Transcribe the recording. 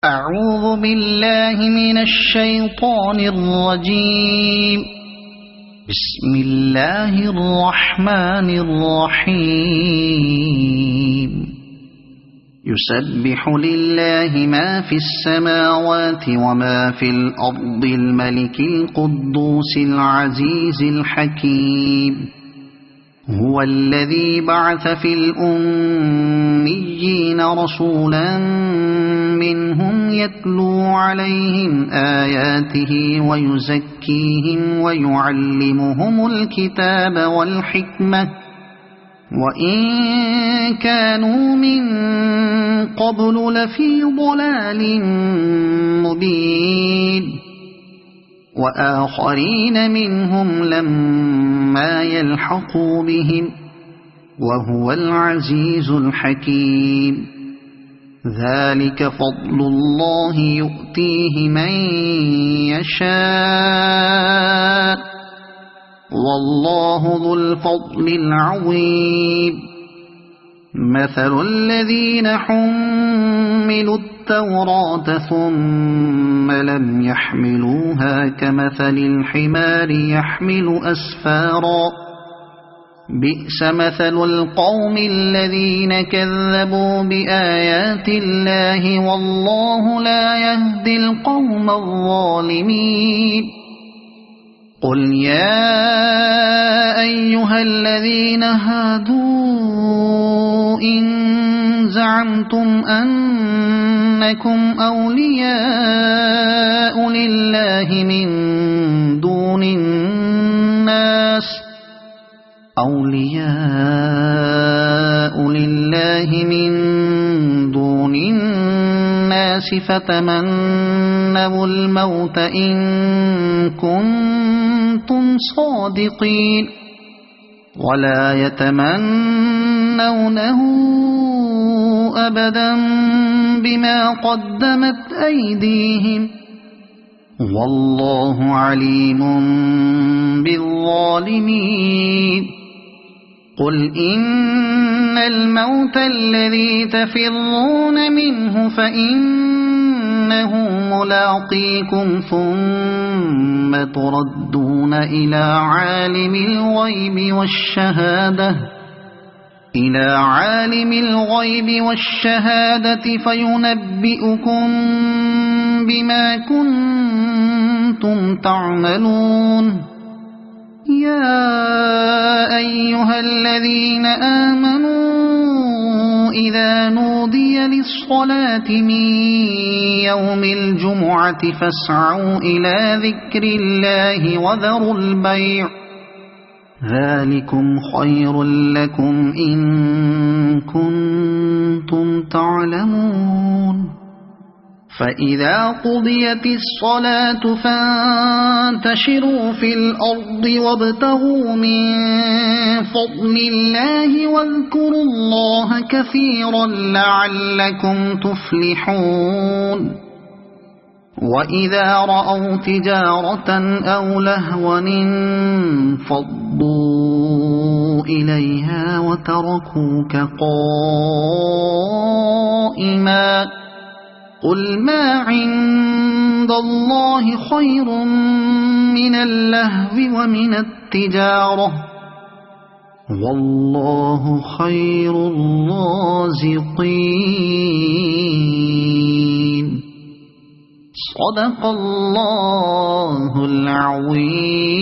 أعوذ بالله من الشيطان الرجيم. بسم الله الرحمن الرحيم. يسبح لله ما في السماوات وما في الأرض الملك القدوس العزيز الحكيم. هو الذي بعث في الأميين رسولا منهم يتلو عليهم آياته ويزكيهم ويعلمهم الكتاب والحكمة وإن كانوا من قبل لفي ضلال مبين. وآخرين منهم لما يلحقوا بهم وهو العزيز الحكيم. ذلك فضل الله يؤتيه من يشاء والله ذو الفضل العظيم. مثل الذين حملوا التوراة ثم لم يحملوها كمثل الحمار يحمل أسفارا. بئس مثل القوم الذين كذبوا بآيات الله والله لا يهدي القوم الظالمين. قل يا أيها الذين هادوا إن زعمتم أنكم أولياء لله من دون الناس فتمنوا الموت إن كنتم صادقين ولا يتمنونه أبدا بما قدمت أيديهم والله عليم بالظالمين. قل إن الموت الذي تفرون منه فإنه ملاقيكم ثم تردون إلى عالم الغيب والشهادة فينبئكم بما كنتم تعملون. يا أيها الذين آمنوا إذا نودي للصلاة من يوم الجمعة فاسعوا إلى ذكر الله وذروا البيع ذلكم خير لكم إن كنتم تعلمون. فإذا قضيت الصلاة فانتشروا في الأرض وابتغوا من فضل الله واذكروا الله كثيرا لعلكم تفلحون. وإذا رأوا تجارة أو لهوا انفضوا إليها وتركوك قائما. قل ما عند الله خير من اللهو ومن التجارة والله خير الرازقين. صدق الله العظيم.